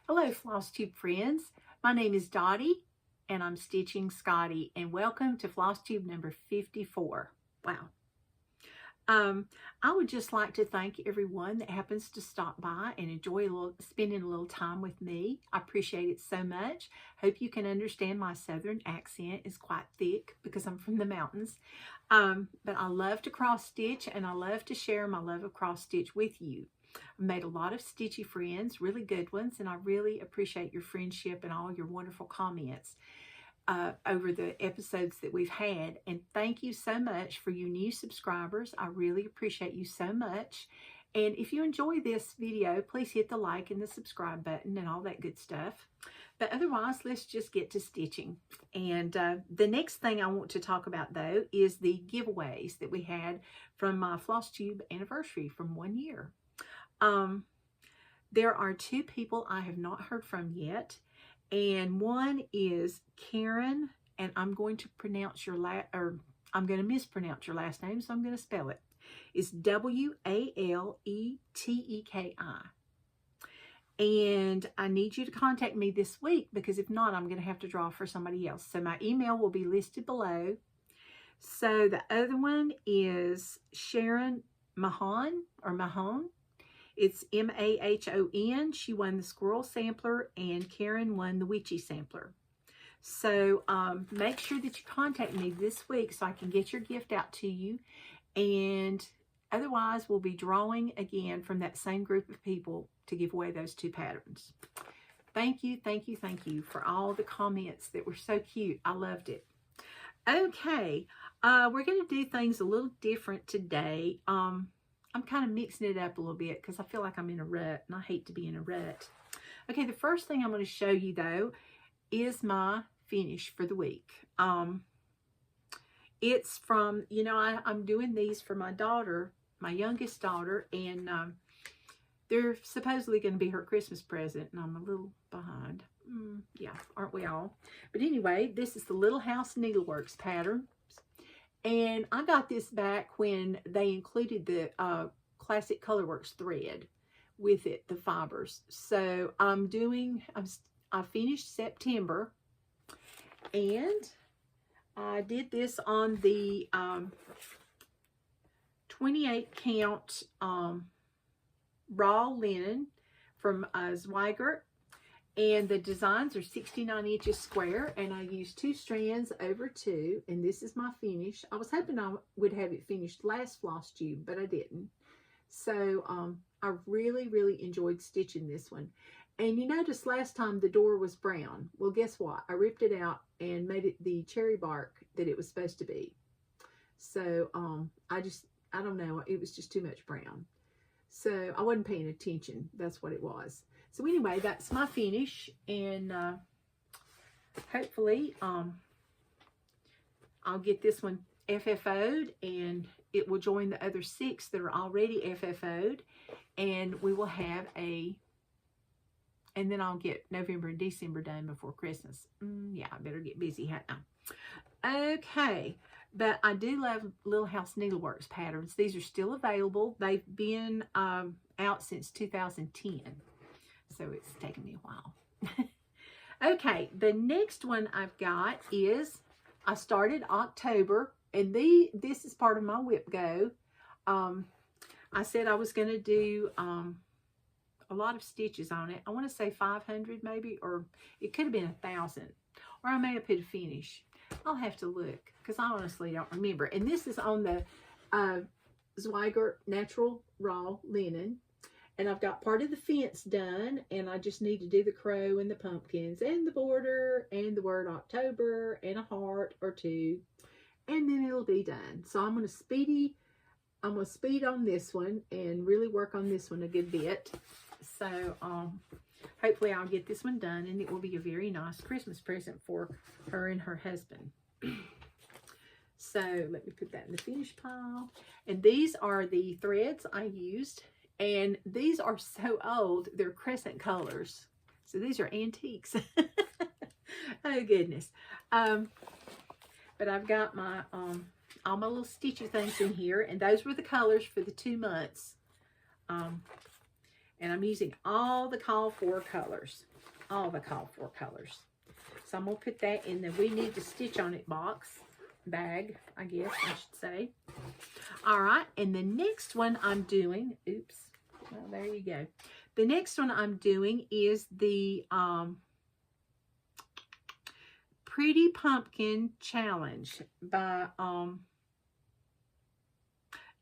Hello, Flosstube friends. My name is Dottie, and I'm stitching Scotty, and welcome to Flosstube number 54. Wow. I would just like to thank everyone that happens to stop by and enjoy spending a little time with me. I appreciate it so much. Hope you can understand my southern accent is quite thick because I'm from the mountains. But I love to cross stitch, and I love to share my love of cross stitch with you. I've made a lot of stitchy friends, really good ones, and I really appreciate your friendship and all your wonderful comments over the episodes that we've had. And thank you so much for you new subscribers. I really appreciate you so much. And if you enjoy this video, please hit the like and the subscribe button and all that good stuff. But otherwise, let's just get to stitching. And the next thing I want to talk about, though, is the giveaways that we had from my Flosstube anniversary from 1 year. There are two people I have not heard from yet, and one is Karen, and I'm going to pronounce your I'm going to mispronounce your last name, so I'm going to spell it. It's W-A-L-E-T-E-K-I. And I need you to contact me this week, because if not, I'm going to have to draw for somebody else. So my email will be listed below. So the other one is Sharon Mahon, or Mahon. It's M-A-H-O-N. She won the Squirrel Sampler, and Karen won the Witchy Sampler. So make sure that you contact me this week so I can get your gift out to you. And otherwise, we'll be drawing again from that same group of people to give away those two patterns. Thank you, thank you, thank you for all the comments that were so cute. I loved it. Okay, we're going to do things a little different today. I'm kind of mixing it up a little bit because I feel like I'm in a rut, and I hate to be in a rut. Okay, the first thing I'm going to show you, though, is my finish for the week. It's from, I'm doing these for my daughter, my youngest daughter, and they're supposedly going to be her Christmas present, and I'm a little behind. Yeah, aren't we all? But anyway, this is the Little House Needleworks pattern. And I got this back when they included the Classic Colorworks thread with it, the fibers. So I finished September, and I did this on the 28 count raw linen from Zweigart. And the designs are 69 inches square, and I used 2 strands over 2, and this is my finish. I was hoping I would have it finished last Flosstube, but I didn't. So I really, really enjoyed stitching this one. And you noticed last time the door was brown. Well, guess what? I ripped it out and made it the cherry bark that it was supposed to be. So I don't know, it was just too much brown. So I wasn't paying attention. That's what it was. So anyway, that's my finish, and hopefully I'll get this one FFO'd, and it will join the other 6 that are already FFO'd, and we will have and then I'll get November and December done before Christmas. Yeah, I better get busy, huh? Okay, but I do love Little House Needleworks patterns. These are still available. They've been out since 2010. So it's taken me a while. Okay, the next one I've got is, I started October, and this is part of my whip go. I said I was going to do a lot of stitches on it. I want to say 500 maybe, or it could have been 1,000. Or I may have put a finish. I'll have to look, because I honestly don't remember. And this is on the Zweigart Natural Raw Linen. And I've got part of the fence done, and I just need to do the crow and the pumpkins and the border and the word October and a heart or 2, and then it'll be done. So I'm going to speed on this one and really work on this one a good bit. So hopefully I'll get this one done, and it will be a very nice Christmas present for her and her husband. So let me put that in the finish pile. And these are the threads I used. And these are so old, they're crescent colors. So these are antiques. Oh, goodness. But I've got my all my little stitchy things in here. And those were the colors for the 2 months. And I'm using all the call for colors. All the call for colors. So I'm going to put that in the We Need to Stitch on It bag, I guess I should say. All right, and the next one I'm doing, oops, well, there you go. The next one I'm doing is the Pretty Pumpkin Challenge by,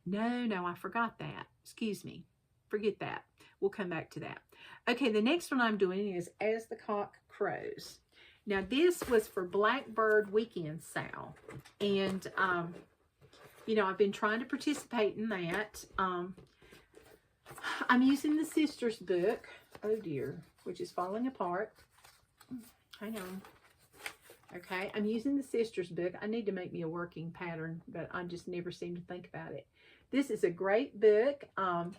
no, I forgot that. Excuse me. Forget that. We'll come back to that. Okay, the next one I'm doing is As the Cock Crows. Now, this was for Blackbird Weekend Sale. And, you know, I've been trying to participate in that. I'm using the Sisters book. Oh, dear. Which is falling apart. Hang on. Okay, I'm using the Sisters book. I need to make me a working pattern, but I just never seem to think about it. This is a great book. I'm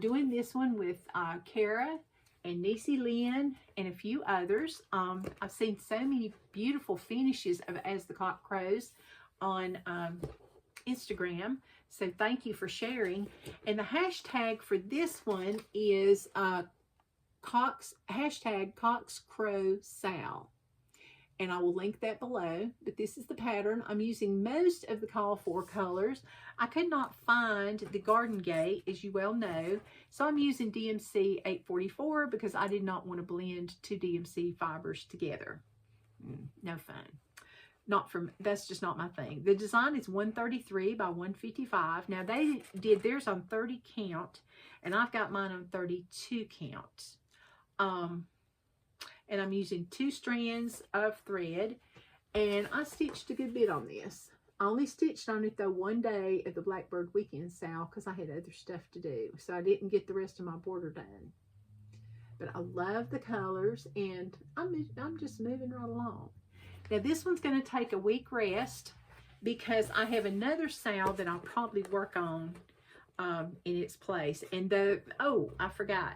doing this one with Kara and Niecy Lynn and a few others. I've seen so many beautiful finishes of As the Cock Crows on Instagram. So thank you for sharing. And the hashtag for this one is hashtag CoxCrowSal. And I will link that below. But this is the pattern. I'm using most of the call for colors. I could not find the Garden Gate, as you well know. So I'm using DMC 844 because I did not want to blend two DMC fibers together. No fun. That's just not my thing. The design is 133 by 155. Now they did theirs on 30 count, and I've got mine on 32 count. And I'm using 2 strands of thread, and I stitched a good bit on this. I only stitched on it though one day at the Blackbird Weekend Sale because I had other stuff to do, so I didn't get the rest of my border done. But I love the colors, and I'm just moving right along. Now this one's going to take a week rest because I have another sale that I'll probably work on in its place. And I forgot.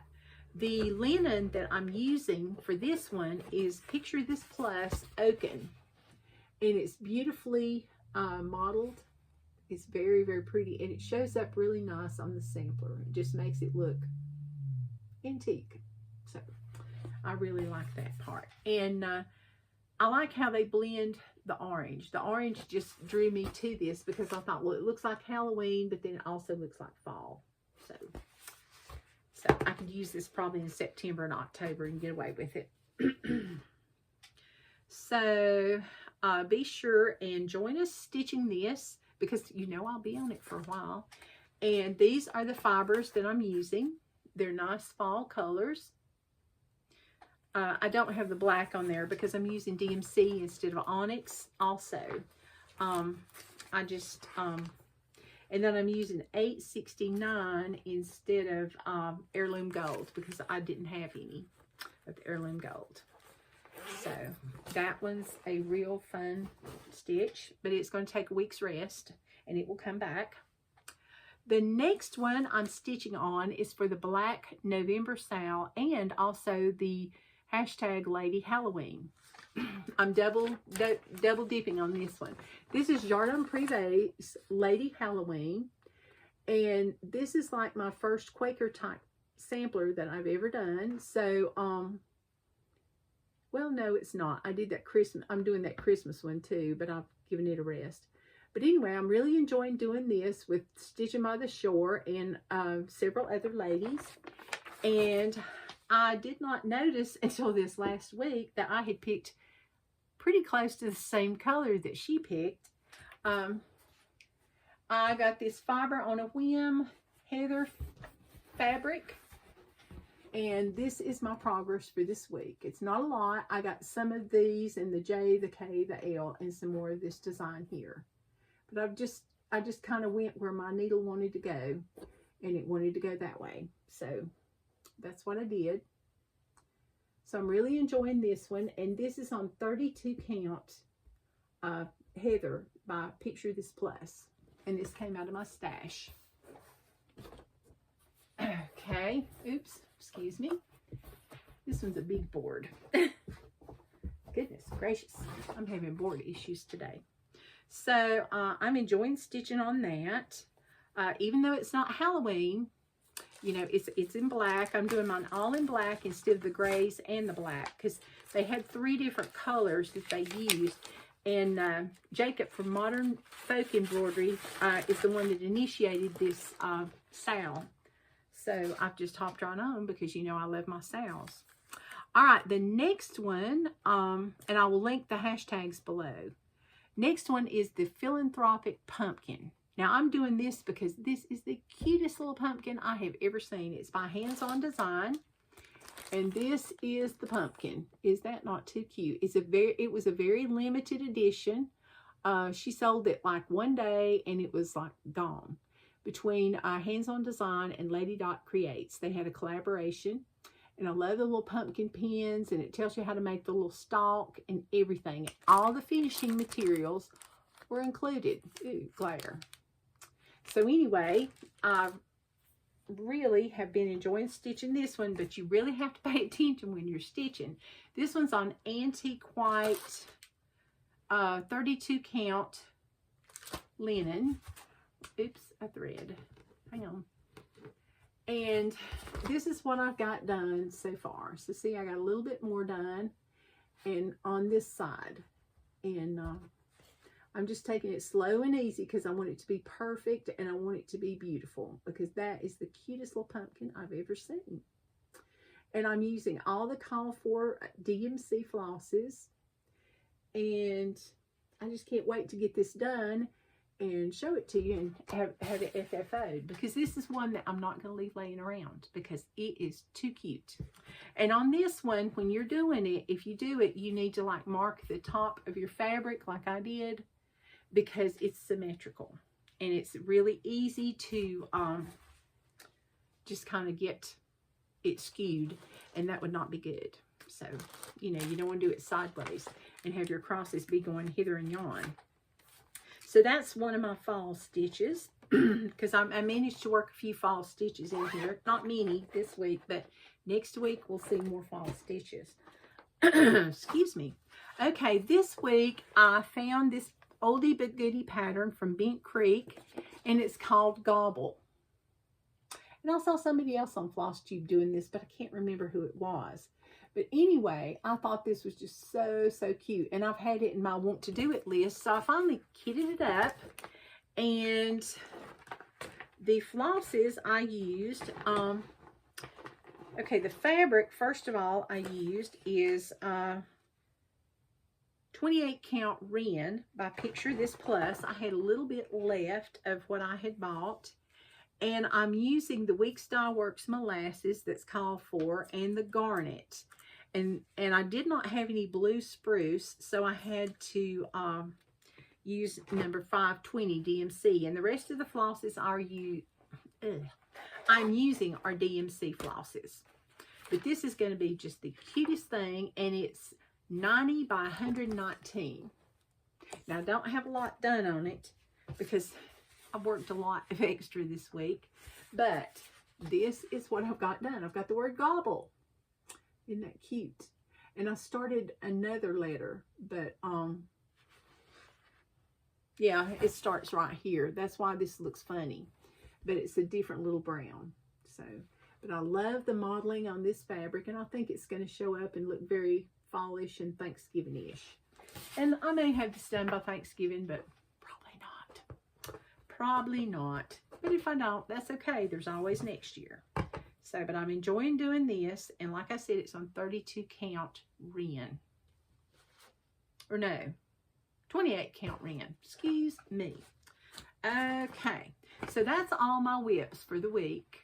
The linen that I'm using for this one is Picture This Plus Oaken. And it's beautifully modeled. It's very, very pretty. And it shows up really nice on the sampler. It just makes it look antique. So I really like that part. And I like how they blend the orange. The orange just drew me to this because I thought, well, it looks like Halloween, but then it also looks like fall. So I could use this probably in September and October and get away with it. So be sure and join us stitching this because you know I'll be on it for a while. And these are the fibers that I'm using. They're nice fall colors. I don't have the black on there because I'm using DMC instead of Onyx also. And then I'm using 869 instead of Heirloom Gold because I didn't have any of the Heirloom Gold. So that one's a real fun stitch, but it's going to take a week's rest and it will come back. The next one I'm stitching on is for the Black November sale and also the hashtag Lady Halloween. I'm double dipping on this one. This is Jardin Prive's Lady Halloween, and this is like my first Quaker type sampler that I've ever done. So well, no, it's not. I did that Christmas. I'm doing that Christmas one too, but I've given it a rest. But anyway, I'm really enjoying doing this with Stitching by the Shore and several other ladies. And I did not notice until this last week that I had picked pretty close to the same color that she picked. I got this fiber on a whim, Heather fabric, and this is my progress for this week. It's not a lot. I got some of these and the J, the K, the L, and some more of this design here. But I just kind of went where my needle wanted to go, and it wanted to go that way. So that's what I did. So I'm really enjoying this one, and this is on 32 count Heather by Picture This Plus, and this came out of my stash. Okay, oops, excuse me. This one's a big board. Goodness gracious, I'm having board issues today. So I'm enjoying stitching on that, even though it's not Halloween. You know, it's in black. I'm doing mine all in black instead of the grays and the black, because they had 3 different colors that they used. And Jacob from Modern Folk Embroidery is the one that initiated this sale. So I've just hopped right on because, you know, I love my sales. All right, the next one, and I will link the hashtags below. Next one is the Philanthropic Pumpkin. Now, I'm doing this because this is the cutest little pumpkin I have ever seen. It's by Hands On Design. And this is the pumpkin. Is that not too cute? It was a very limited edition. She sold it like one day and it was like gone. Between Hands On Design and Lady Dot Creates, they had a collaboration. And I love the little pumpkin pins, and it tells you how to make the little stalk and everything. All the finishing materials were included. Ooh, glare. So anyway, I really have been enjoying stitching this one, but you really have to pay attention when you're stitching. This one's on antique white 32 count linen. Oops, a thread. Hang on. And this is what I've got done so far. So see, I got a little bit more done and on this side. And I'm just taking it slow and easy because I want it to be perfect and I want it to be beautiful, because that is the cutest little pumpkin I've ever seen. And I'm using all the call for DMC flosses. And I just can't wait to get this done and show it to you and have it FFO'd, because this is one that I'm not going to leave laying around because it is too cute. And on this one, when you're doing it, if you do it, you need to like mark the top of your fabric like I did, because it's symmetrical and it's really easy to just kind of get it skewed, and that would not be good. So, you know, you don't want to do it sideways and have your crosses be going hither and yon. So that's one of my fall stitches, because I managed to work a few fall stitches in here. Not many this week, but next week we'll see more fall stitches. Excuse me. Okay, this week I found this oldie but goodie pattern from Bent Creek, and it's called Gobble. And I saw somebody else on Flosstube doing this, but I can't remember who it was. But anyway, I thought this was just so, so cute. And I've had it in my want to do it list. So I finally kitted it up. And the flosses I used, okay, the fabric, first of all, I used is 28 count Ren by Picture This Plus. I had a little bit left of what I had bought. And I'm using the Week Style Works molasses that's called for, and the garnet. And I did not have any blue spruce, so I had to use number 520 DMC. And the rest of the flosses I'm using are DMC flosses. But this is going to be just the cutest thing, and it's 90 by 119. Now, I don't have a lot done on it because I worked a lot of extra this week, but this is what I've got done. I've got the word gobble. Isn't that cute? And I started another letter, but yeah, it starts right here. That's why this looks funny, but it's a different little brown. So, but I love the modeling on this fabric, and I think it's going to show up and look very fallish and Thanksgiving-ish. And I may have this done by Thanksgiving, but probably not. Probably not. But if I don't, that's okay. There's always next year. So, but I'm enjoying doing this. And like I said, it's on 32 count Ren. Or no, 28 count Ren. Excuse me. Okay. So that's all my whips for the week.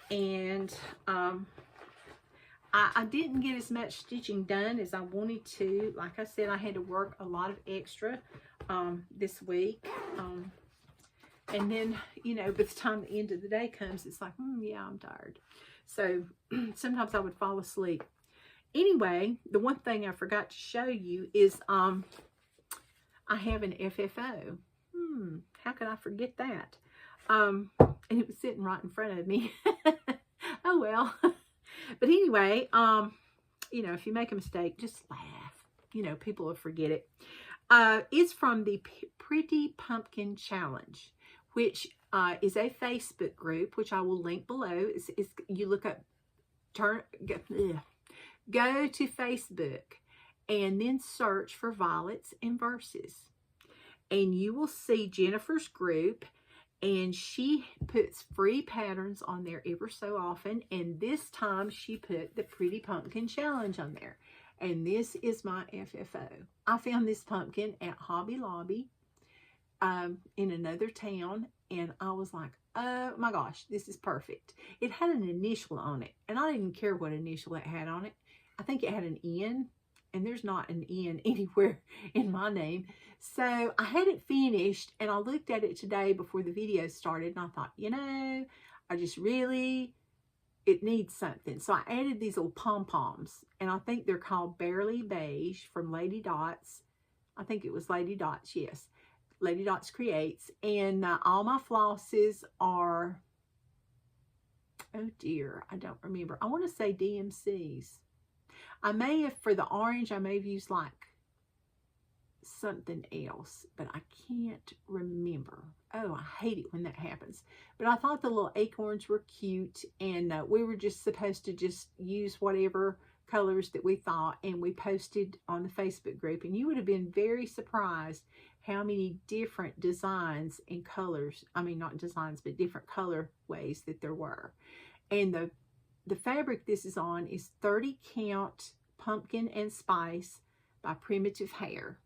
And I didn't get as much stitching done as I wanted to. Like I said, I had to work a lot of extra this week. And then, you know, by the time the end of the day comes, it's like, yeah, I'm tired. So sometimes I would fall asleep. Anyway, the one thing I forgot to show you is I have an FFO. How could I forget that? And it was sitting right in front of me. Oh, well. But anyway, you know, if you make a mistake, just laugh. You know, people will forget it. It's from the Pretty Pumpkin Challenge, which is a Facebook group, which I will link below. You look up, go to Facebook and then search for Violets and Verses. And you will see Jennifer's group, and she puts free patterns on there ever so often. And this time she put the Pretty Pumpkin Challenge on there. And this is my FFO. I found this pumpkin at Hobby Lobby in another town, and I was like, oh my gosh, this is perfect. It had an initial on it, and I didn't care what initial it had on it. I think it had an N, and there's not an N anywhere in my name. So I had it finished, and I looked at it today before the video started, and I thought, you know, it needs something. So I added these little pom-poms, and I think they're called Barely Beige from Lady Dots. I think it was Lady Dots, yes. Lady Dots Creates. And all my flosses are, oh dear, I don't remember. I want to say DMCs. I may have, for the orange, I may have used like something else, but I can't remember. Oh, I hate it when that happens. But I thought the little acorns were cute, and we were just supposed to just use whatever colors that we thought, and we posted on the Facebook group, and you would have been very surprised how many different designs and colors, I mean not designs, but different color ways that there were. And the fabric this is on is 30 Count Pumpkin and Spice by Primitive Hair.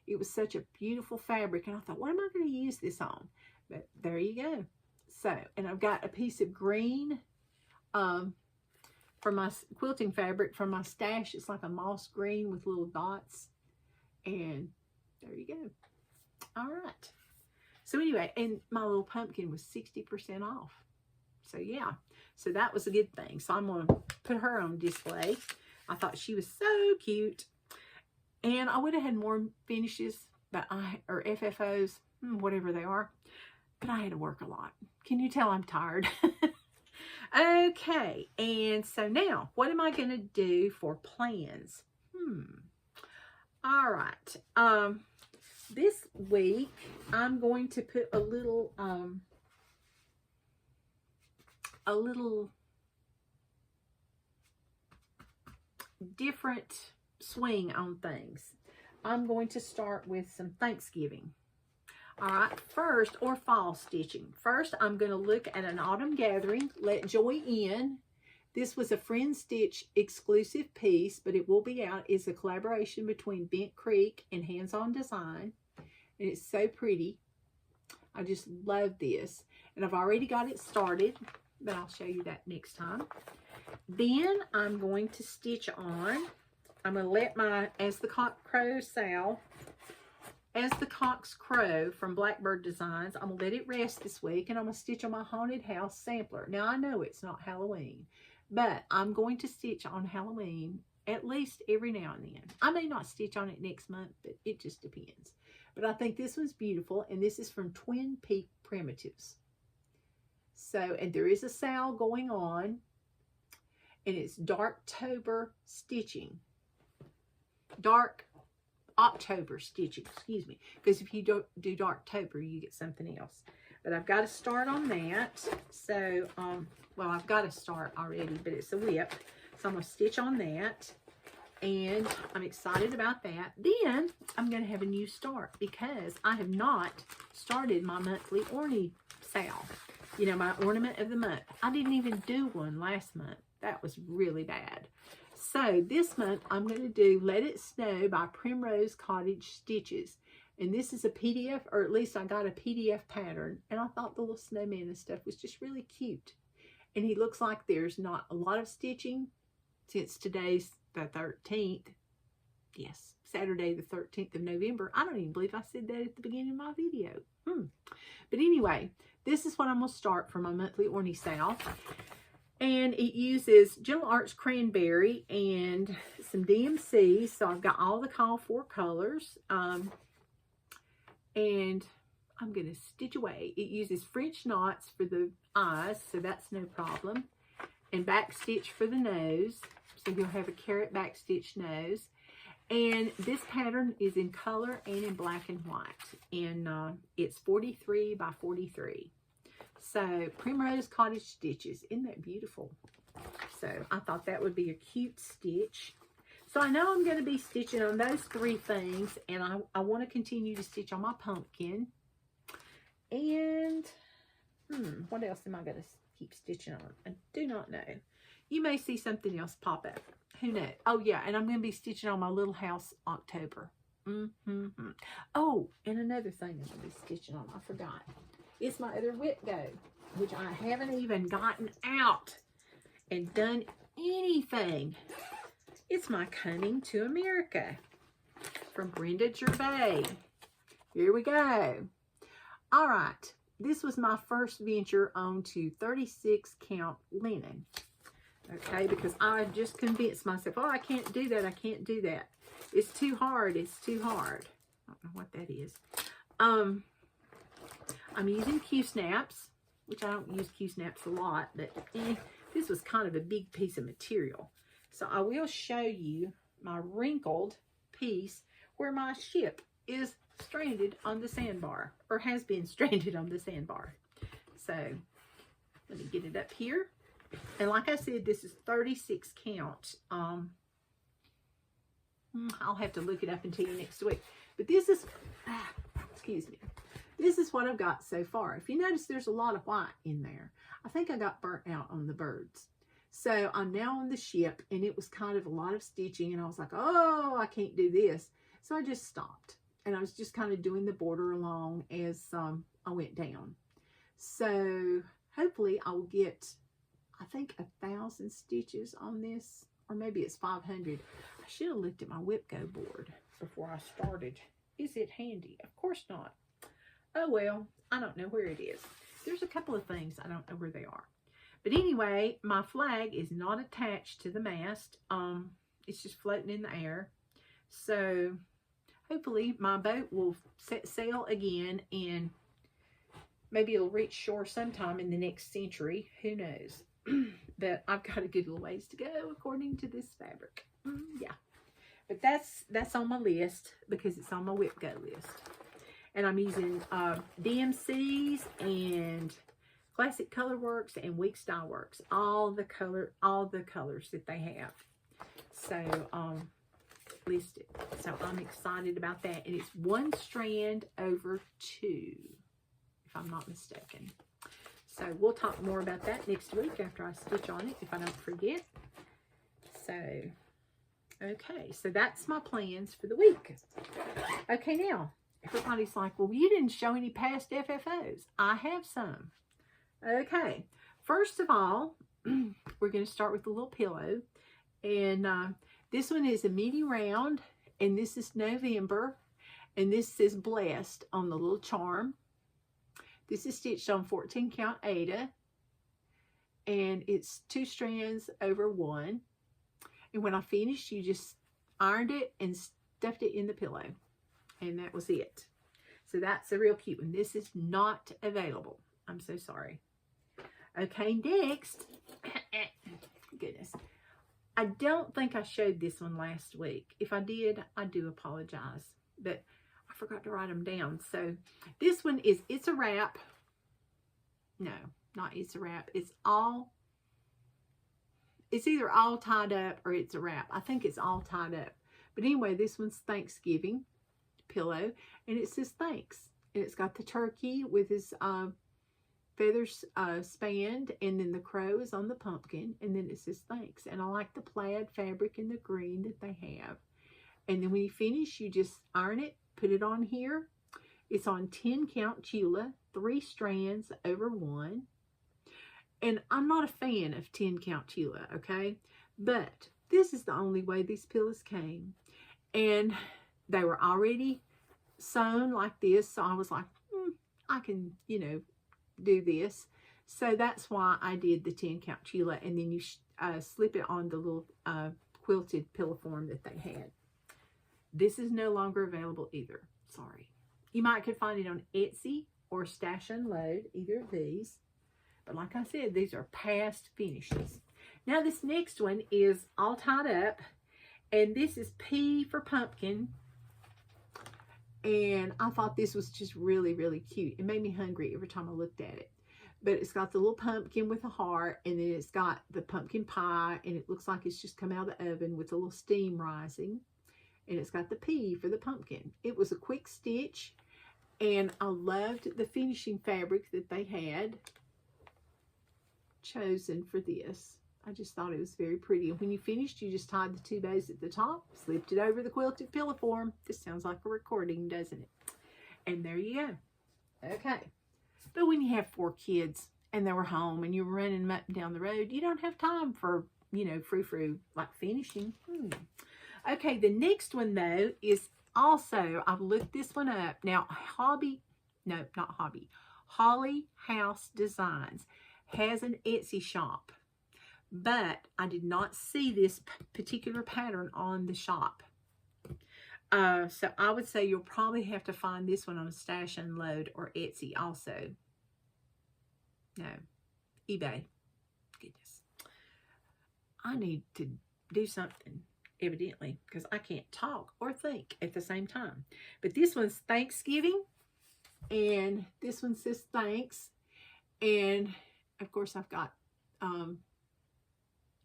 It was such a beautiful fabric, and I thought, what am I going to use this on? But there you go. So, and I've got a piece of green for my quilting fabric from my stash. It's like a moss green with little dots, and there you go. All right. So anyway, and my little pumpkin was 60% off. So yeah, so that was a good thing. So I'm going to put her on display. I thought she was so cute. And I would have had more finishes, but or FFOs, whatever they are, but I had to work a lot. Can you tell I'm tired? Okay, and so now, what am I going to do for plans? All right. This week, I'm going to put a little different swing on things. I'm going to start with some Thanksgiving. All right, first, or fall stitching. First, I'm going to look at an Autumn Gathering, Let Joy In. This was a Friend Stitch exclusive piece, but it will be out. It's a collaboration between Bent Creek and Hands On Design, and it's so pretty. I just love this, and I've already got it started, but I'll show you that next time. Then I'm going to stitch on. I'm going to let my As the Cock Crows from Blackbird Designs, I'm going to let it rest this week, and I'm going to stitch on my Haunted House sampler. Now, I know it's not Halloween, but I'm going to stitch on Halloween at least every now and then. I may not stitch on it next month, but it just depends. But I think this one's beautiful, and this is from Twin Peak Primitives. So, and there is a sale going on, and it's Darktober stitching. Dark October stitching, excuse me, because if you don't do Darktober, you get something else. But I've got to start on that. So, well, I've got to start already, but it's a whip. So I'm going to stitch on that, and I'm excited about that. Then I'm going to have a new start because I have not started my monthly ornament sale. You know, my ornament of the month. I didn't even do one last month. That was really bad. So this month I'm going to do Let It Snow by Primrose Cottage Stitches. And this is a PDF, or at least I got a PDF pattern. And I thought the little snowman and stuff was just really cute. And he looks like there's not a lot of stitching since today's the 13th. Yes, Saturday the 13th of November. I don't even believe I said that at the beginning of my video. But anyway, this is what I'm going to start for my monthly orny sale. And it uses Gentle Arts Cranberry and some DMC. So I've got all the call for colors. And I'm going to stitch away. It uses French knots for the eyes, so that's no problem. And back stitch for the nose. So you'll have a carrot back stitch nose. And this pattern is in color and in black and white. And it's 43 by 43. So, Primrose Cottage Stitches. Isn't that beautiful? So, I thought that would be a cute stitch. So, I know I'm going to be stitching on those 3 things. And I want to continue to stitch on my pumpkin. And, what else am I going to keep stitching on? I do not know. You may see something else pop up. Who knows? Oh, yeah, and I'm going to be stitching on my little house October. Oh, and another thing I'm going to be stitching on. I forgot. It's my other whip go, which I haven't even gotten out and done anything. It's my Coming to America from Brenda Gervais. Here we go. All right. This was my first venture onto 36 count linen. Okay, because I just convinced myself, oh, I can't do that. I can't do that. It's too hard. It's too hard. I don't know what that is. I'm using Q-snaps, which I don't use Q-snaps a lot, but this was kind of a big piece of material. So I will show you my wrinkled piece where my ship is stranded on the sandbar, or has been stranded on the sandbar. So let me get it up here. And like I said, this is 36 count. I'll have to look it up and tell you next week. But this is, excuse me, this is what I've got so far. If you notice, there's a lot of white in there. I think I got burnt out on the birds. So I'm now on the ship, and it was kind of a lot of stitching, and I was like, oh, I can't do this. So I just stopped, and I was just kind of doing the border along as I went down. So hopefully I will get, I think, 1,000 stitches on this, or maybe it's 500. I should have looked at my whip go board before I started. Is it handy? Of course not. Oh well, I don't know where it is. There's a couple of things I don't know where they are. But anyway, my flag is not attached to the mast. It's just floating in the air. So hopefully my boat will set sail again, and maybe it'll reach shore sometime in the next century. Who knows? But I've got a good little ways to go according to this fabric. Yeah. But that's on my list because it's on my whip go list. And I'm using DMCs and Classic Colorworks and Week Style Works. All the colors that they have. So listed. So I'm excited about that. And it's 1 strand over 2, if I'm not mistaken. So we'll talk more about that next week after I stitch on it, if I don't forget. So, okay. So that's my plans for the week. Okay, now, everybody's like, well, you didn't show any past FFOs. I have some. Okay. First of all, we're going to start with the little pillow. And this one is a mini round. And this is November. And this says Blessed on the little charm. This is stitched on 14 count Aida, and it's 2 strands over 1. And when I finished, you just ironed it and stuffed it in the pillow, and that was it. So that's a real cute one. This is not available. I'm so sorry. Okay, next, goodness, I don't think I showed this one last week. If I did, I do apologize, but I forgot to write them down. So this one is It's a Wrap. No, not It's a Wrap. It's either all tied up or It's a Wrap. I think it's all tied up. But anyway, this one's Thanksgiving pillow, and it says thanks. And it's got the turkey with his feathers spanned, and then the crow is on the pumpkin, and then it says thanks. And I like the plaid fabric and the green that they have. And then when you finish, you just iron it. Put it on here. It's on 10 count Chula, 3 strands over 1. And I'm not a fan of 10 count Chula, okay? But this is the only way these pillows came. And they were already sewn like this. So I was like, I can, do this. So that's why I did the 10 count Chula. And then you slip it on the little quilted pillow form that they had. This is no longer available either. Sorry. You could find it on Etsy or Stash Unload, either of these. But like I said, these are past finishes. Now this next one is all tied up, And this is P for pumpkin. And I thought this was just really, really cute. It made me hungry every time I looked at it. But it's got the little pumpkin with a heart, and then it's got the pumpkin pie, and it looks like it's just come out of the oven with a little steam rising. And it's got the P for the pumpkin. It was a quick stitch, and I loved the finishing fabric that they had chosen for this. I just thought it was very pretty. And when you finished, you just tied the 2 bows at the top, slipped it over the quilted pillow form. This sounds like a recording, doesn't it? And there you go. Okay. But when you have 4 kids and they were home and you're running them up and down the road, you don't have time for, you know, frou-frou like finishing. Okay, the next one, though, is also, I've looked this one up. Now, Holly House Designs has an Etsy shop, but I did not see this particular pattern on the shop. So I would say you'll probably have to find this one on Stash Unload or Etsy also. No, eBay. Goodness. I need to do something, evidently, because I can't talk or think at the same time. But this one's Thanksgiving, and this one says thanks. And, of course, I've got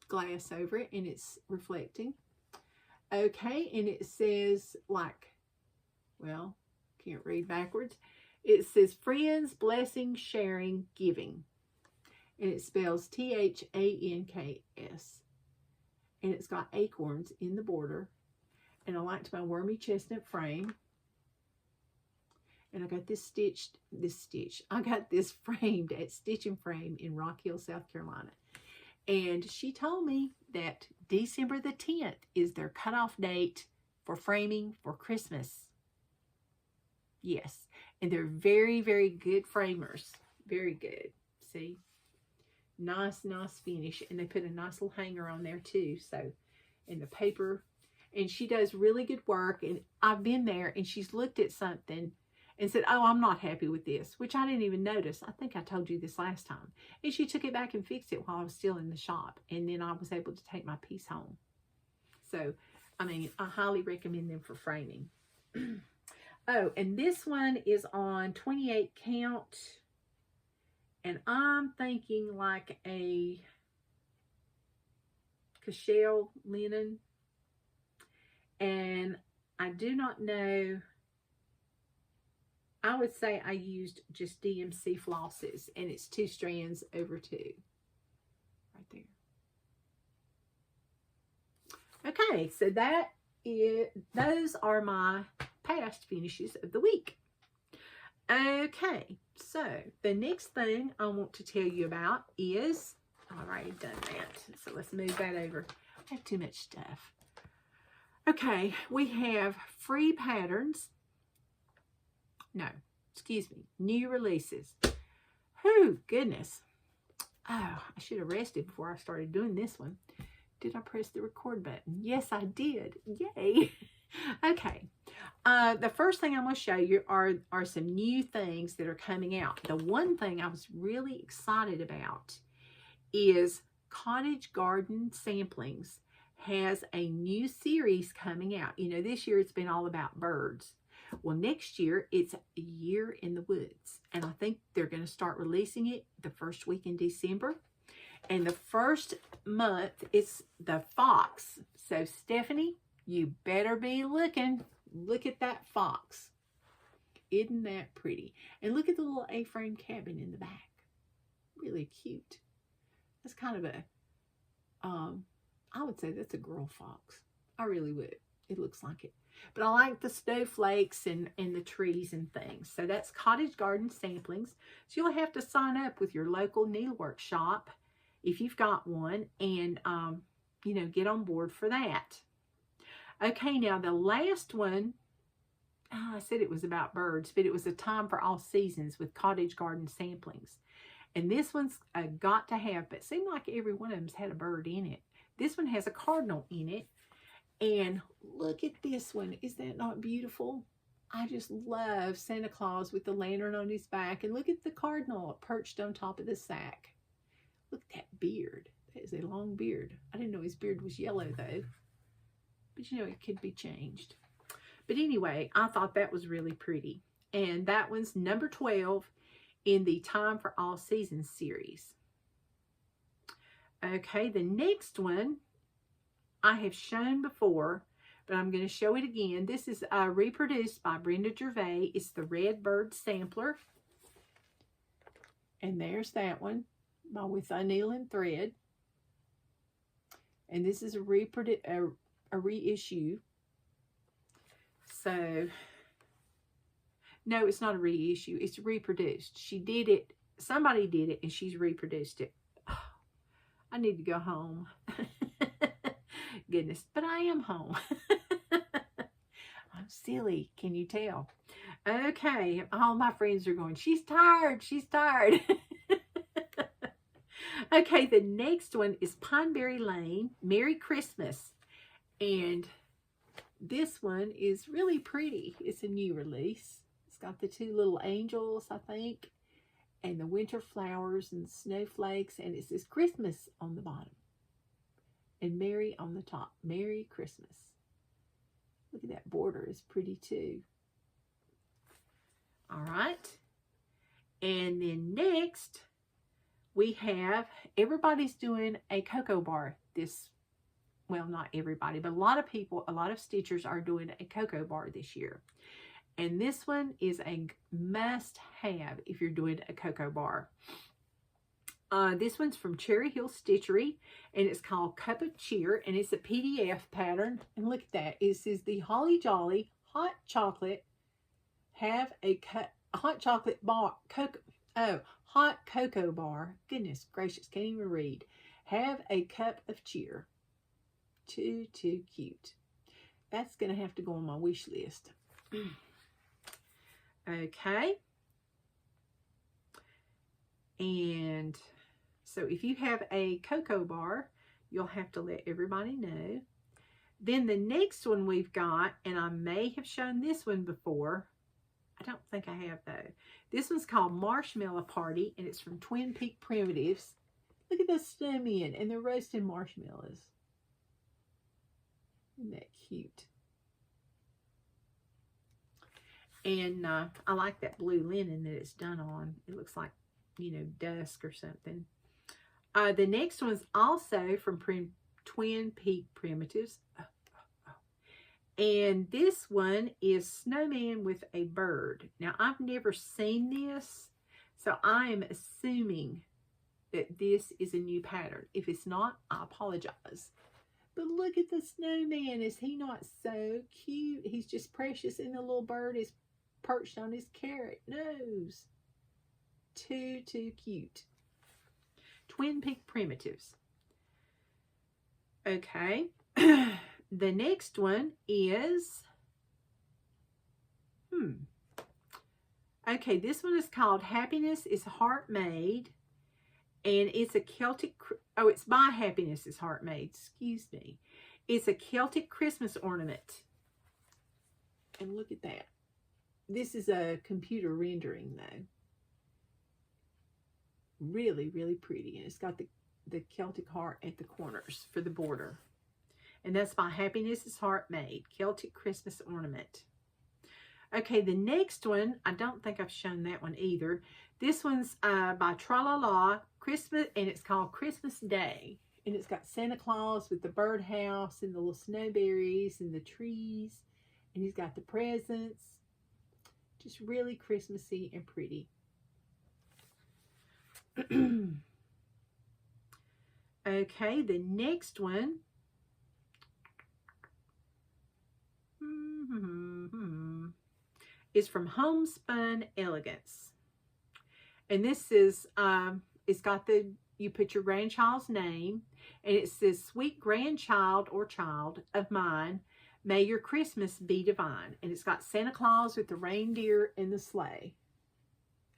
glass over it, and it's reflecting. Okay, and it says, like, well, can't read backwards. It says friends, blessing, sharing, giving. And it spells Thanks. And it's got acorns in the border. And I liked my wormy chestnut frame. And I got I got this framed at Stitch and Frame in Rock Hill, South Carolina. And she told me that December the 10th is their cutoff date for framing for Christmas. Yes. And they're very, very good framers. Very good. See? Nice, nice finish. And they put a nice little hanger on there too. So, and the paper. And she does really good work. And I've been there and she's looked at something and said, oh, I'm not happy with this, which I didn't even notice. I think I told you this last time. And she took it back and fixed it while I was still in the shop. And then I was able to take my piece home. So, I mean, I highly recommend them for framing. Oh, and this one is on 28 count. And I'm thinking like a cashel linen. And I do not know. I would say I used just DMC flosses. And it's 2 strands over 2. Right there. Okay, so those are my past finishes of the week. Okay, so the next thing I want to tell you about is, I've already done that, so let's move that over. I have too much stuff. Okay, we have free patterns. No, excuse me, new releases. Oh, goodness. Oh, I should have rested before I started doing this one. Did I press the record button? Yes, I did. Yay. Okay. The first thing I'm going to show you are some new things that are coming out. The one thing I was really excited about is Cottage Garden Samplings has a new series coming out. You know, this year it's been all about birds. Well, next year it's A Year in the Woods. And I think they're going to start releasing it the first week in December. And the first month is the fox. So, Stephanie, you better be looking. Look at that fox. Isn't that pretty? And look at the little A-frame cabin in the back. Really cute. That's kind of a, I would say that's a girl fox. I really would. It looks like it. But I like the snowflakes and the trees and things. So that's Cottage Garden Samplings. So you'll have to sign up with your local needlework shop if you've got one and, you know, get on board for that. Okay, now the last one, I said it was about birds, but it was A Time for All Seasons with Cottage Garden Samplings. And this one's got to have, but it seemed like every one of them's had a bird in it. This one has a cardinal in it. And look at this one. Is that not beautiful? I just love Santa Claus with the lantern on his back. And look at the cardinal perched on top of the sack. Look at that beard. That is a long beard. I didn't know his beard was yellow, though. But you know, it could be changed. But anyway, I thought that was really pretty. And that one's number 12 in the Time for All Seasons series. Okay, the next one I have shown before, but I'm going to show it again. This is reproduced by Brenda Gervais. It's the Red Bird Sampler. And there's that one with a needle and thread. And this is a reissue. So, no, it's not a reissue. It's reproduced. She did it. Somebody did it, and she's reproduced it. Oh, I need to go home. Goodness, but I am home. I'm silly. Can you tell? Okay, all my friends are going, she's tired. She's tired. Okay, the next one is Pineberry Lane, Merry Christmas. And this one is really pretty. It's a new release. It's got the two little angels, I think, and the winter flowers and snowflakes, and it says Christmas on the bottom and Merry on the top. Merry Christmas. Look at that border. It's pretty too. All right. And then next, we have, everybody's doing a cocoa bar this, well, not everybody, but a lot of people, a lot of stitchers are doing a cocoa bar this year. And this one is a must-have if you're doing a cocoa bar. This one's from Cherry Hill Stitchery, and it's called Cup of Cheer, and it's a PDF pattern. And look at that. It says the Holly Jolly Hot Chocolate have a hot chocolate bar, hot cocoa bar. Goodness gracious, can't even read. Have a cup of cheer. Too cute. That's going to have to go on my wish list. Okay. And so if you have a cocoa bar, you'll have to let everybody know. Then the next one we've got, and I may have shown this one before. I don't think I have though. This one's called Marshmallow Party, and it's from Twin Peak Primitives. Look at those snowmen, and they're roasting marshmallows. Isn't that cute? And I like that blue linen that it's done on. It looks like, you know, dusk or something. The next one's also from Twin Peak Primitives. And this one is Snowman with a Bird. Now, I've never seen this, so I am assuming that this is a new pattern. If it's not, I apologize. But look at the snowman. Is he not so cute? He's just precious, and the little bird is perched on his carrot nose. Too cute. Twin Peak Primitives. Okay. The next one is, okay, this one is called Happiness is Heart Made, and it's a Celtic, oh, it's by Happiness is Heart Made, excuse me. It's a Celtic Christmas ornament. And look at that. This is a computer rendering, though. Really pretty, and it's got the Celtic heart at the corners for the border. And that's by Happiness is Heart Made, Celtic Christmas Ornament. Okay, the next one, I don't think I've shown that one either. This one's by Tralala Christmas, and it's called Christmas Day. And it's got Santa Claus with the birdhouse and the little snowberries and the trees. And he's got the presents. Just really Christmassy and pretty. Okay, the next one is from Homespun Elegance. And this is, it's got you put your grandchild's name, and it says, sweet grandchild or child of mine, may your Christmas be divine. And it's got Santa Claus with the reindeer and the sleigh.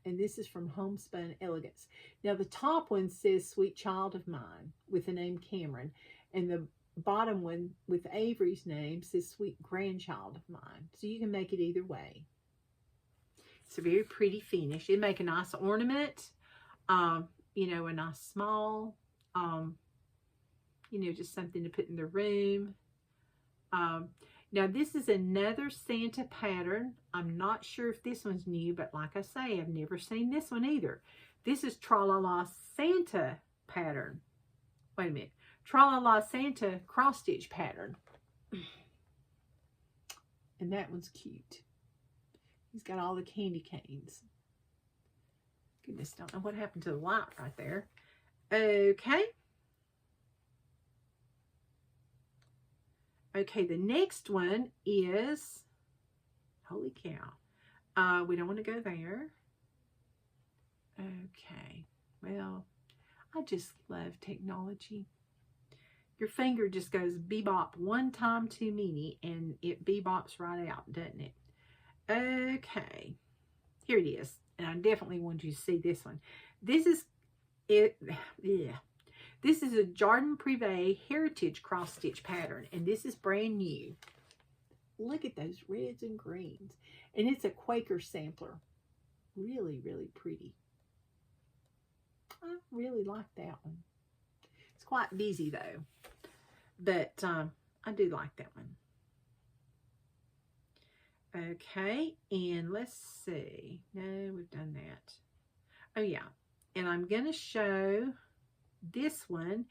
And this is from Homespun Elegance. Now the top one says sweet child of mine with the name Cameron. And the bottom one with Avery's name says sweet grandchild of mine. So you can make it either way. It's a very pretty finish. It'd make a nice ornament. You know, a nice small, you know, just something to put in the room. Now this is another Santa pattern. I'm not sure if this one's new, but like I say, I've never seen this one either. This is Tra-La-La Santa pattern. Wait a minute. Tra-La-La Santa cross stitch pattern. And that one's cute. He's got all the candy canes. Goodness, don't know what happened to the light right there. Okay. Okay, the next one is, holy cow. We don't want to go there. Okay. Well, I just love technology. Your finger just goes bebop one time too many, and it bebops right out, doesn't it? Okay. Here it is. And I definitely want you to see this one. This is it. Yeah. This is a Jardin Prive Heritage cross stitch pattern, and this is brand new. Look at those reds and greens, and it's a Quaker sampler. Really, really pretty. I really like that one. It's quite busy though, but I do like that one. Okay, and let's see. No, we've done that. Oh yeah, and I'm going to show this one.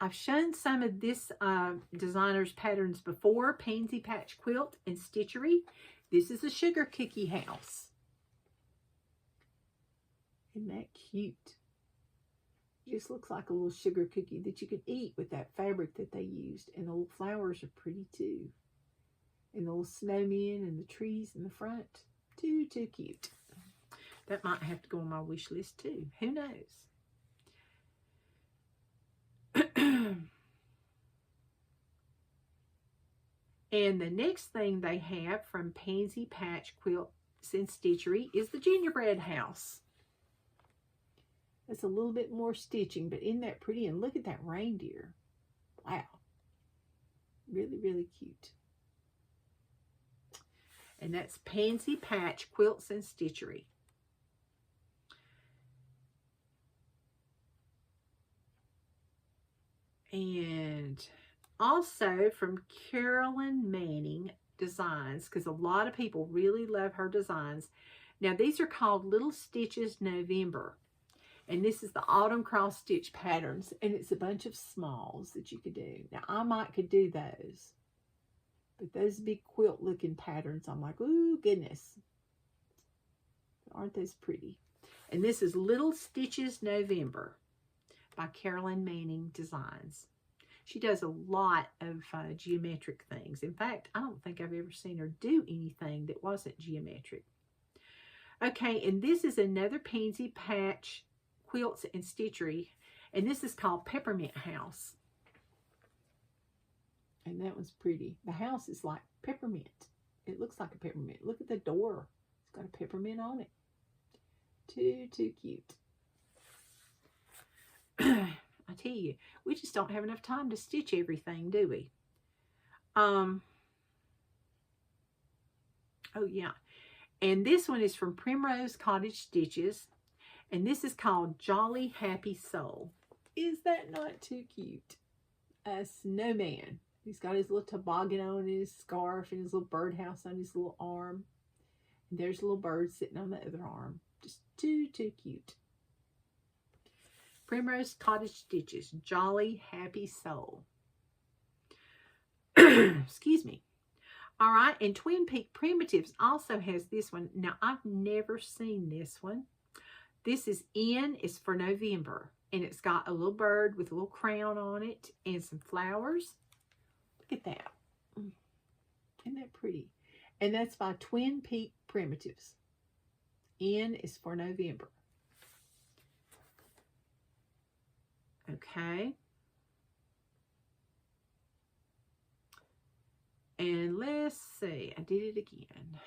I've shown some of this designer's patterns before, Pansy Patch Quilt and Stitchery. This is a sugar cookie house. Isn't that cute? It just looks like a little sugar cookie that you could eat with that fabric that they used. And the little flowers are pretty too. And the little snowmen and the trees in the front. Too cute. That might have to go on my wish list too. Who knows? And the next thing they have from Pansy Patch Quilts and Stitchery is the Gingerbread House. It's a little bit more stitching, but isn't that pretty? And look at that reindeer. Wow. Really, really cute. And that's Pansy Patch Quilts and Stitchery. And also from Carolyn Manning Designs, because a lot of people really love her designs. Now these are called Little Stitches November. And this is the autumn cross stitch patterns. And it's a bunch of smalls that you could do. Now I could do those. But those big quilt looking patterns, I'm like, ooh, goodness. Aren't those pretty? And this is Little Stitches November by Carolyn Manning Designs. She does a lot of geometric things. In fact, I don't think I've ever seen her do anything that wasn't geometric. Okay, and this is another Pansy Patch Quilts and Stitchery. And this is called Peppermint House. And that one's pretty. The house is like peppermint. It looks like a peppermint. Look at the door. It's got a peppermint on it. Too cute. I tell you, we just don't have enough time to stitch everything, do we? Oh, yeah. And this one is from Primrose Cottage Stitches. And this is called Jolly Happy Soul. Is that not too cute? A snowman. He's got his little toboggan on and his scarf and his little birdhouse on his little arm. And there's a little bird sitting on the other arm. Just too cute. Primrose Cottage Stitches, Jolly Happy Soul. Excuse me. All right, and Twin Peak Primitives also has this one. Now, I've never seen this one. This is N, is for November. And it's got a little bird with a little crown on it and some flowers. Look at that. Isn't that pretty? And that's by Twin Peak Primitives. N is for November. Okay. And let's see. I did it again.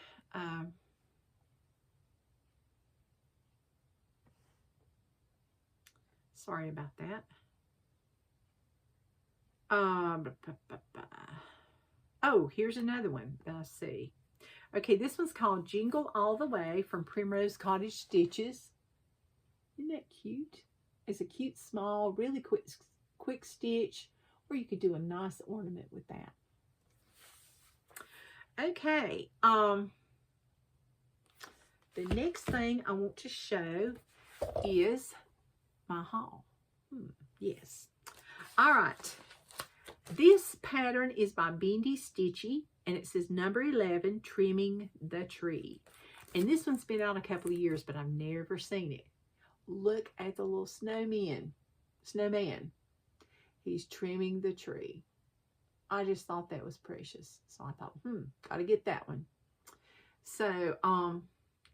Sorry about that. Oh, here's another one. Let's see. Okay, this one's called Jingle All the Way from Primrose Cottage Stitches. Isn't that cute? It's a cute, small, really quick stitch, or you could do a nice ornament with that. Okay, the next thing I want to show is my haul. Yes. All right. This pattern is by Bendy Stitches, and it says number 11, Trimming the Tree. And this one's been out a couple of years, but I've never seen it. Look at the little snowman. He's trimming the tree. I just thought that was precious. So I thought, gotta get that one. So,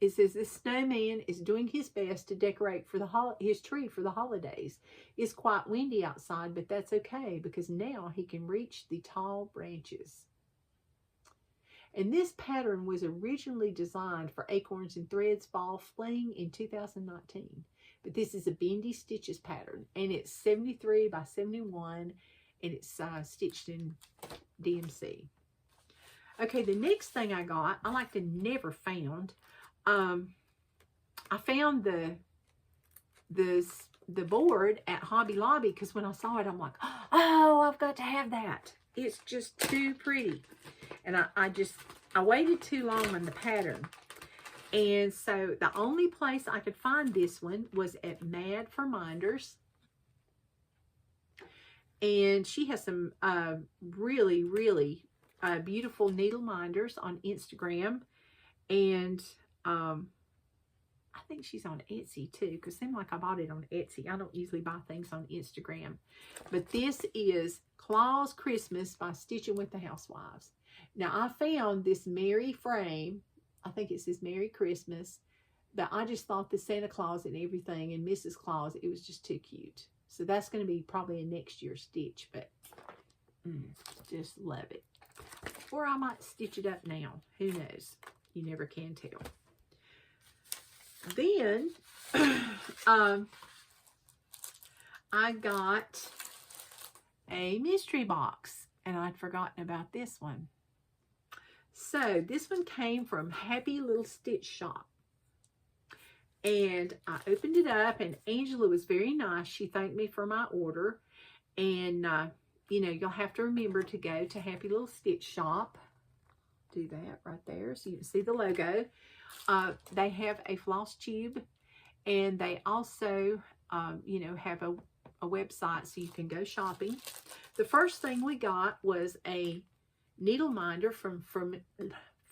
it says this snowman is doing his best to decorate for his tree for the holidays. It's quite windy outside, but that's okay because now he can reach the tall branches. And this pattern was originally designed for Acorns and Threads Fall Fling in 2019. But this is a Bendy Stitches pattern, and it's 73 by 71, and it's stitched in DMC. Okay, the next thing I got, I like to never found. I found the board at Hobby Lobby because when I saw it, I'm like, oh, I've got to have that. It's just too pretty. And I waited too long on the pattern. And so the only place I could find this one was at Mad for Minders. And she has some really, really beautiful needle minders on Instagram. And I think she's on Etsy too, because it seemed like I bought it on Etsy. I don't usually buy things on Instagram. But this is Claus Christmas by Stitching with the Housewives. Now, I found this Merry frame. I think it says Merry Christmas. But I just thought the Santa Claus and everything and Mrs. Claus, it was just too cute. So that's going to be probably a next year stitch. But just love it. Or I might stitch it up now. Who knows? You never can tell. Then, I got a mystery box. And I'd forgotten about this one. So, this one came from Happy Little Stitch Shop. And I opened it up, and Angela was very nice. She thanked me for my order. And, you know, you'll have to remember to go to Happy Little Stitch Shop. Do that right there so you can see the logo. They have a floss tube, and they also, you know, have a website so you can go shopping. The first thing we got was a needle minder from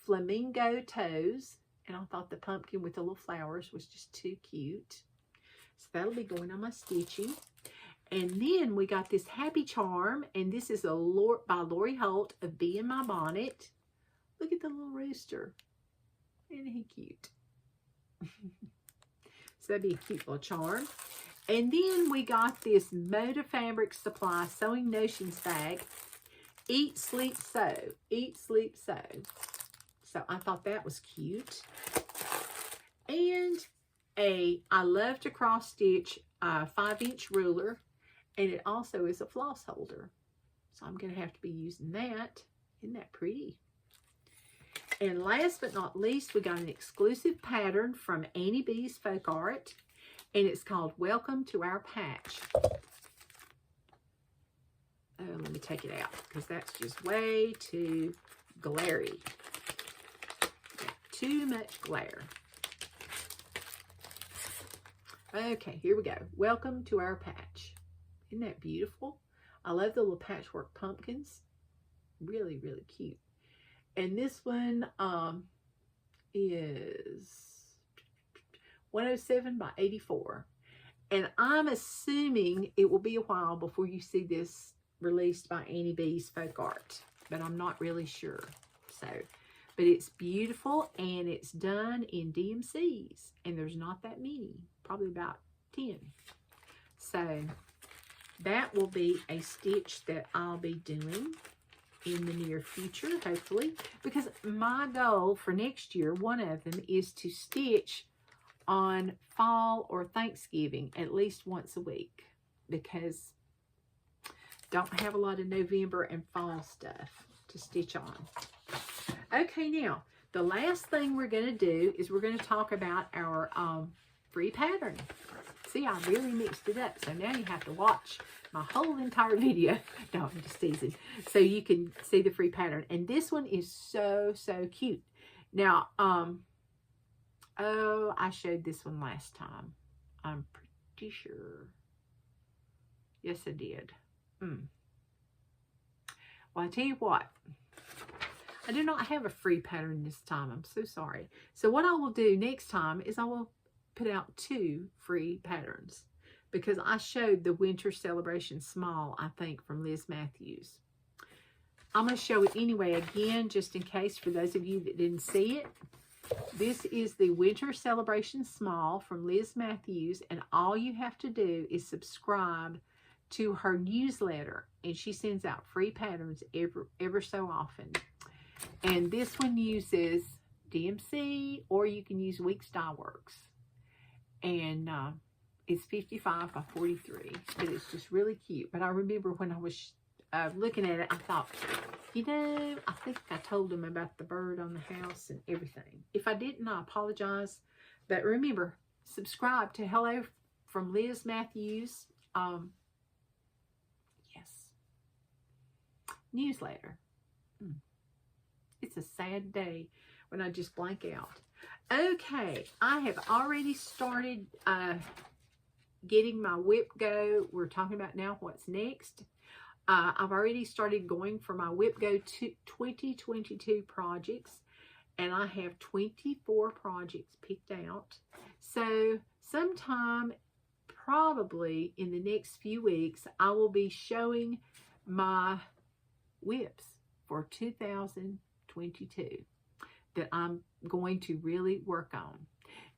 Flamingo Toes, and I thought the pumpkin with the little flowers was just too cute. So that'll be going on my stitching. And then we got this Happy Charm, and this is by Lori Holt of Bee in My Bonnet. Look at the little rooster. Isn't he cute? So that'd be a cute little charm. And then we got this Moda Fabric Supply Sewing Notions bag. Eat, Sleep, Sew. Eat, Sleep, Sew. So I thought that was cute. And I love to cross stitch 5-inch ruler. And it also is a floss holder. So I'm going to have to be using that. Isn't that pretty? And last but not least, we got an exclusive pattern from Annie B's Folk Art. And it's called Welcome to Our Patch. Oh, let me take it out because that's just way too glary. Too much glare. Okay, here we go. Welcome to our patch. Isn't that beautiful? I love the little patchwork pumpkins. Really, really cute. And this one is 107 by 84. And I'm assuming it will be a while before you see this released by Annie B's Folk Art. But I'm not really sure. So, but it's beautiful and it's done in DMCs. And there's not that many. Probably about 10. So, that will be a stitch that I'll be doing in the near future, hopefully, because my goal for next year, one of them, is to stitch on fall or Thanksgiving at least once a week, because don't have a lot of November and fall stuff to stitch on. Okay, now the last thing we're going to do is we're going to talk about our free pattern. See, I really mixed it up. So now you have to watch my whole entire video. No, I'm just teasing. So you can see the free pattern. And this one is so, so cute. Now, oh, I showed this one last time. I'm pretty sure. Yes, I did. Well, I tell you what. I do not have a free pattern this time. I'm so sorry. So what I will do next time is I will put out 2 free patterns, because I showed the Winter Celebration Small, I think, from Liz Matthews. I'm going to show it anyway again, just in case, for those of you that didn't see it. This is the Winter Celebration Small from Liz Matthews, and all you have to do is subscribe to her newsletter, and she sends out free patterns ever so often. And this one uses DMC, or you can use Weeks Dye Works. And it's 55 by 43, but it's just really cute. But I remember when I was looking at it, I thought, you know, I think I told them about the bird on the house and everything. If I didn't, I apologize. But remember, subscribe to Hello from Liz Matthews. Yes. Newsletter. It's a sad day when I just blank out. Okay, I have already started getting my whip go. We're talking about now what's next. I've already started going for my whip go 2022 projects, and I have 24 projects picked out. So sometime probably in the next few weeks, I will be showing my whips for 2022 that I'm going to really work on.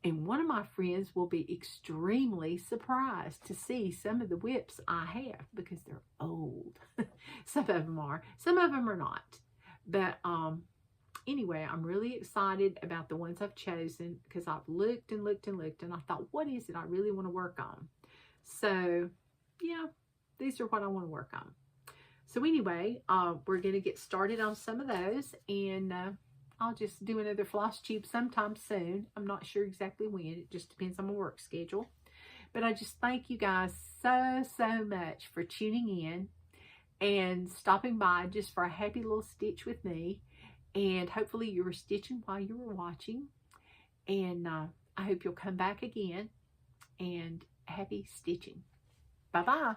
And one of my friends will be extremely surprised to see some of the whips I have, because they're old. Some of them are. Some of them are not. But anyway, I'm really excited about the ones I've chosen, because I've looked and looked and looked, and I thought, what is it I really want to work on? So, yeah, these are what I want to work on. So anyway, we're going to get started on some of those, and I'll just do another Flosstube sometime soon. I'm not sure exactly when. It just depends on my work schedule. But I just thank you guys so, so much for tuning in and stopping by just for a happy little stitch with me. And hopefully you were stitching while you were watching. And I hope you'll come back again. And happy stitching. Bye-bye.